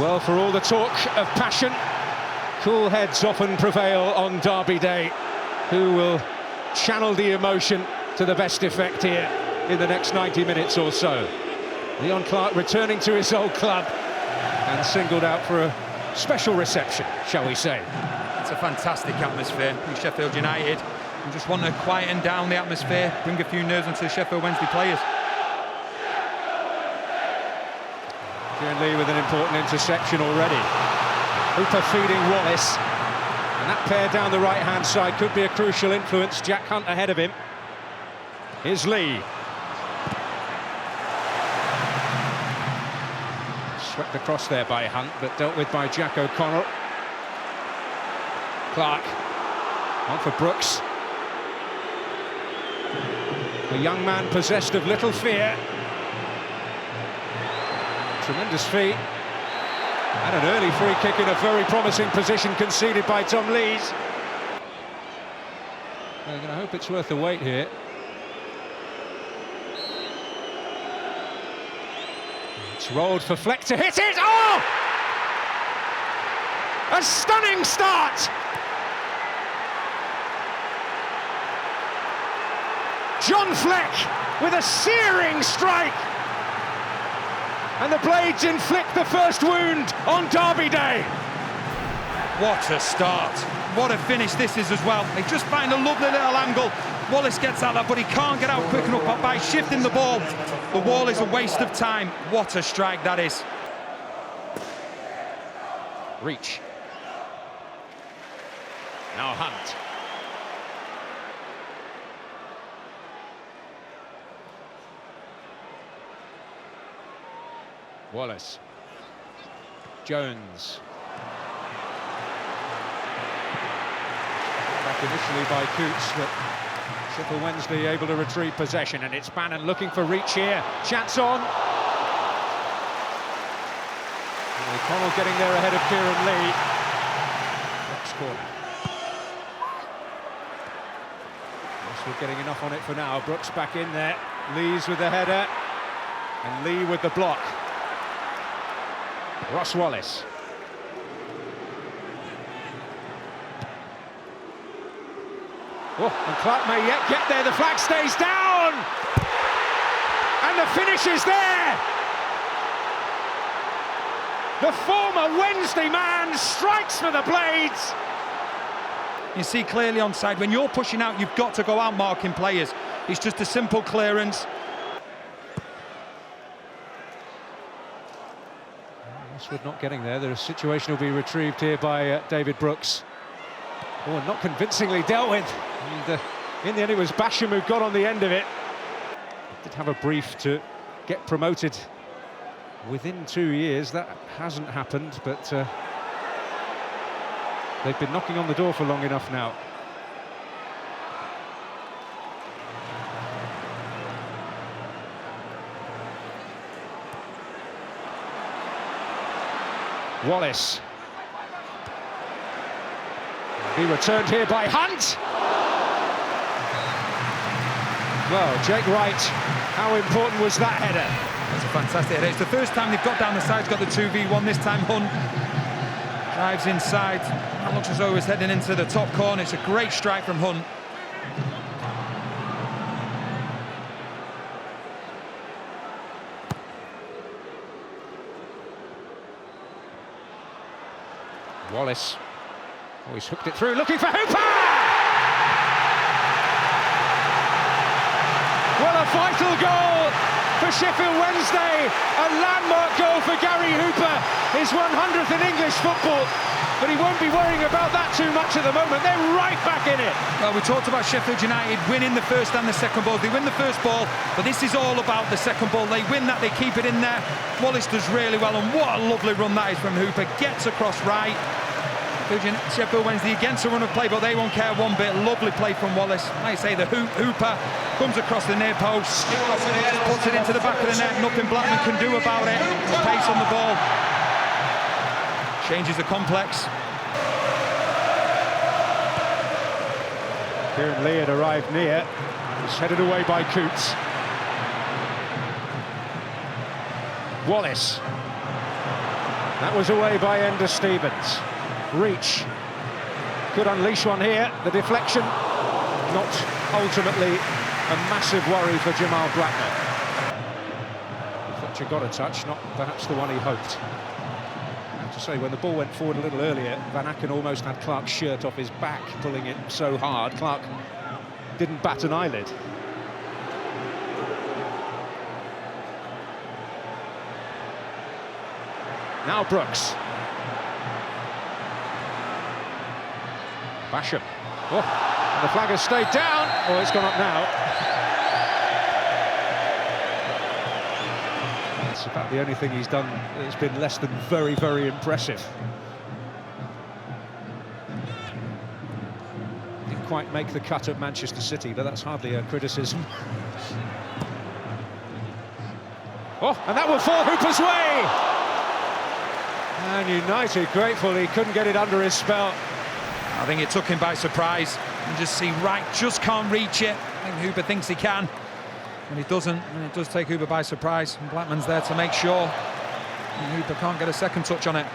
Well, for all the talk of passion, cool heads often prevail on Derby Day. Who will channel the emotion to the best effect here in the next 90 minutes or so? Leon Clarke returning to his old club and singled out for a special reception, shall we say. It's a fantastic atmosphere in Sheffield United. We just want to quieten down the atmosphere, bring a few nerves into the Sheffield Wednesday players. Kieran Lee with an important interception already. Hooper feeding Wallace. And that pair down the right-hand side could be a crucial influence. Jack Hunt ahead of him. Here's Lee. Swept across there by Hunt, but dealt with by Jack O'Connell. Clarke. On for Brooks. A young man possessed of little fear. Tremendous feat. And an early free kick in a very promising position conceded by Tom Lees. They're going to hope it's worth the wait here. It's rolled for Fleck to hit it. Oh! A stunning start! John Fleck with a searing strike. And the blades inflict the first wound on Derby Day. What a start. What a finish this is as well. They just find a lovely little angle. Wallace gets out there, but he can't get out quick enough by shifting the ball. The wall is a waste of time. What a strike that is. Reach. Now Hunt. Wallace. Jones. Back initially by Coots, but Sheffield Wednesday able to retrieve possession, and it's Bannon looking for reach here. Chance on. And O'Connell getting there ahead of Kieran Lee. Next corner. We're getting enough on it for now. Brooks back in there. Lees with the header. And Lee with the block. Ross Wallace. Oh, and Clarke may yet get there. The flag stays down. And the finish is there. The former Wednesday man strikes for the blades. You see clearly onside. When you're pushing out, you've got to go out marking players. It's just a simple clearance. Westwood not getting there. The situation will be retrieved here by David Brooks. Oh, and not convincingly dealt with. And in the end, it was Basham who got on the end of it. Did have a brief to get promoted within 2 years. That hasn't happened, but they've been knocking on the door for long enough now. Wallace. He returned here by Hunt. Well, Jake Wright, how important was that header? That's a fantastic header. It's the first time they've got down the side, got the 2v1. This time Hunt drives inside. That looks as though he's heading into the top corner. It's a great strike from Hunt. Wallace. Oh, he's hooked it through, looking for Hooper! Well, a vital goal for Sheffield Wednesday. A landmark goal for Gary Hooper. His 100th in English football. But he won't be worrying about that too much at the moment. They're right back in it. Well, we talked about Sheffield United winning the first and the second ball. They win the first ball, but this is all about the second ball. They win that, they keep it in there. Wallace does really well, and what a lovely run that is from Hooper. Gets across right. Sheffield Wednesday against a run of play, but they won't care one bit. Lovely play from Wallace. Like I say, the Hooper comes across the near post, puts it into the back of the net. Nothing Blackman can do about it. Pace on the ball. Changes the complex. Kieran Lee had arrived near. He's headed away by Coots. Wallace. That was away by Ender Stevens. Reach could unleash one here. The deflection, not ultimately a massive worry for Jamal Blackman. Fletcher got a touch, not perhaps the one he hoped. I have to say, when the ball went forward a little earlier, Van Aken almost had Clark's shirt off his back, pulling it so hard. Clark didn't bat an eyelid. Now Brooks. Basham. Oh, and the flag has stayed down. Oh, it's gone up now. It's about the only thing he's done that's been less than very, very impressive. Didn't quite make the cut at Manchester City, but that's hardly a criticism. Oh, and that will fall Hooper's way! And United grateful he couldn't get it under his spell. I think it took him by surprise. You just see Wright just can't reach it. I think Hooper thinks he can, and he doesn't, and it does take Hooper by surprise. And Blackman's there to make sure, and Hooper can't get a second touch on it.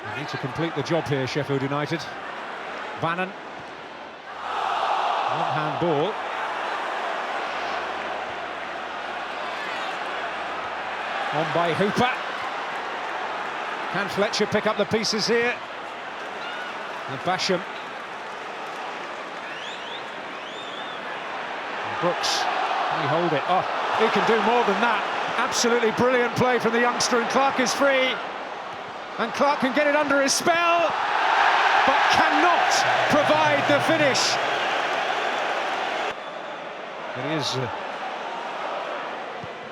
They need to complete the job here, Sheffield United. Bannon. One-hand ball. On by Hooper. Can Fletcher pick up the pieces here? And Basham. Brooks, can he hold it? Oh, he can do more than that. Absolutely brilliant play from the youngster, and Clark is free. And Clark can get it under his spell, but cannot provide the finish. It is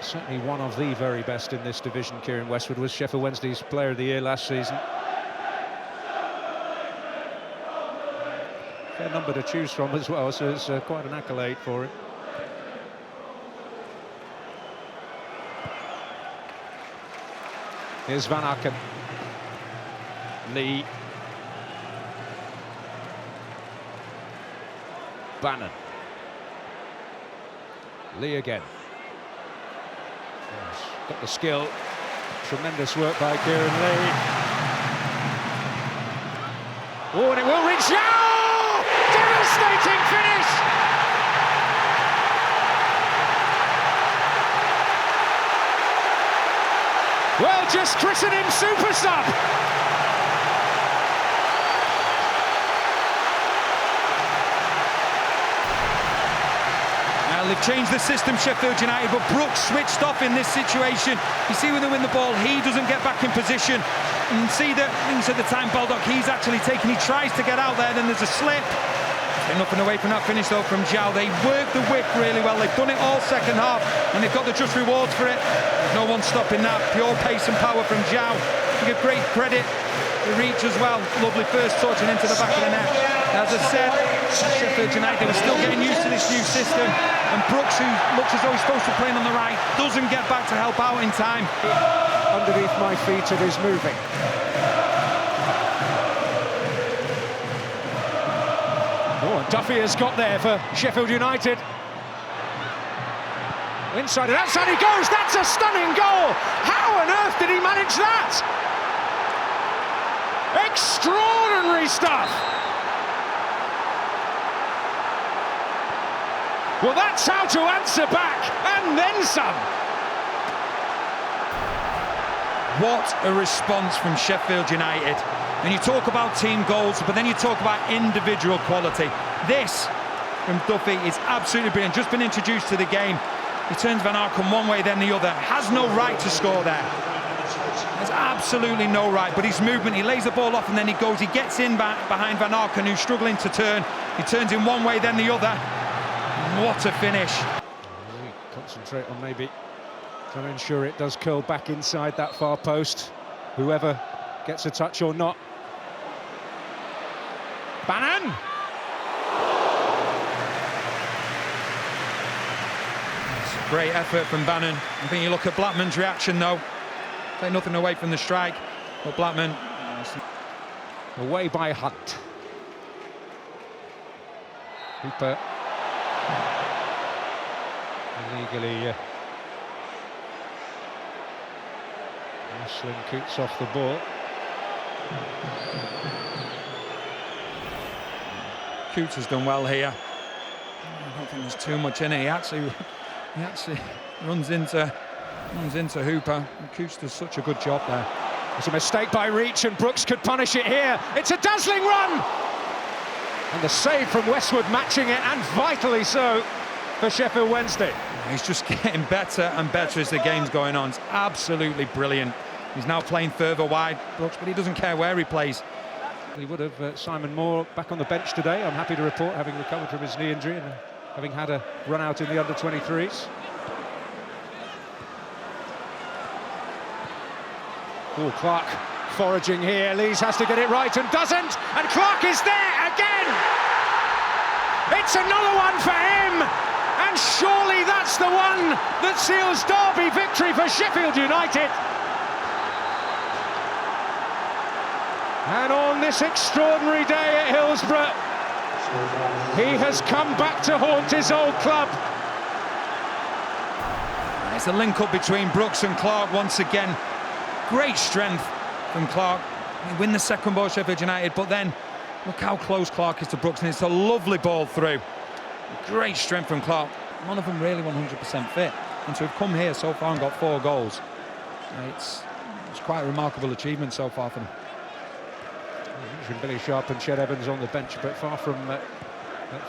certainly one of the very best in this division. Kieran Westwood was Sheffield Wednesday's Player of the Year last season. Fair number to choose from as well, so it's quite an accolade for him. Here's Van Aken. Lee. Bannon. Lee again. Got the skill. Tremendous work by Kieran Lee. Oh, and it will reach. Oh! Devastating finish! Well, just christen him super sub. They've changed the system, Sheffield United, but Brooks switched off in this situation. You see when they win the ball, he doesn't get back in position. You can see that things at the time, Baldock, he's actually taken, he tries to get out there, then there's a slip. Take nothing away from that finish though from Zhao. They work the whip really well. They've done it all second half, and they've got the just rewards for it. There's no one stopping that. Pure pace and power from Zhao. You give great credit. The reach as well. Lovely first touch and into the back of the net. As I said, Sheffield United are still getting used to this new system, and Brooks, who looks as though he's supposed to be playing on the right, doesn't get back to help out in time. Underneath my feet, it is moving. Oh, and Duffy has got there for Sheffield United. Inside and outside he goes. That's a stunning goal. How on earth did he manage that? Extraordinary stuff. Well, that's how to answer back, and then some. What a response from Sheffield United. And you talk about team goals, but then you talk about individual quality. This from Duffy is absolutely brilliant. Just been introduced to the game. He turns Van Aken one way, then the other. Has no right to score there. There's absolutely no right, but his movement, he lays the ball off and then he goes, he gets in behind Van Aken, who's struggling to turn. He turns in one way, then the other. What a finish. Concentrate on maybe trying to ensure it does curl back inside that far post, whoever gets a touch or not. Bannon! Great effort from Bannon. I think you look at Blackman's reaction though. Take nothing away from the strike, but Blackman... Away by Hunt. Hooper illegally wrestling Coots off the ball. Coots has done well here. I don't think there's too much in it. He actually runs into Hooper, and Coots does such a good job there. It's a mistake by Reach, and Brooks could punish it here. It's a dazzling run! And the save from Westwood matching it, and vitally so for Sheffield Wednesday. He's just getting better and better as the game's going on. It's absolutely brilliant. He's now playing further wide, Brooks, but he doesn't care where he plays. He would have Simon Moore back on the bench today, I'm happy to report, having recovered from his knee injury and having had a run out in the under-23s. Oh, Clark foraging here. Lees has to get it right and doesn't, and Clark is there again! It's another one for him, and surely that's the one that seals Derby victory for Sheffield United. And on this extraordinary day at Hillsborough, he has come back to haunt his old club. It's a link-up between Brooks and Clark once again. Great strength from Clark. They win the second ball, Sheffield United, but then look how close Clark is to Brooks, and it's a lovely ball through. Great strength from Clark. None of them really 100% fit, and to have come here so far and got 4 goals, it's quite a remarkable achievement so far for them. Billy Sharp and Ched Evans on the bench, but far from at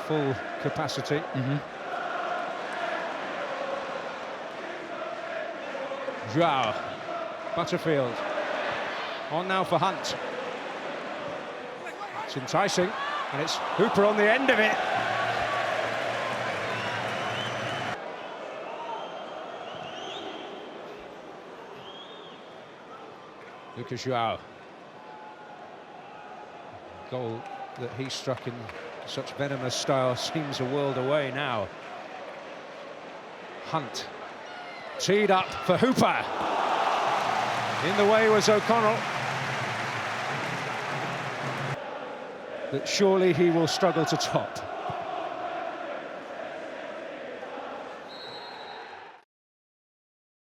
full capacity. Joao, Butterfield, on now for Hunt. It's enticing, and it's Hooper on the end of it. Lucas Joao. Goal that he struck in such venomous style seems a world away now. Hunt teed up for Hooper. In the way was O'Connell. But surely he will struggle to top.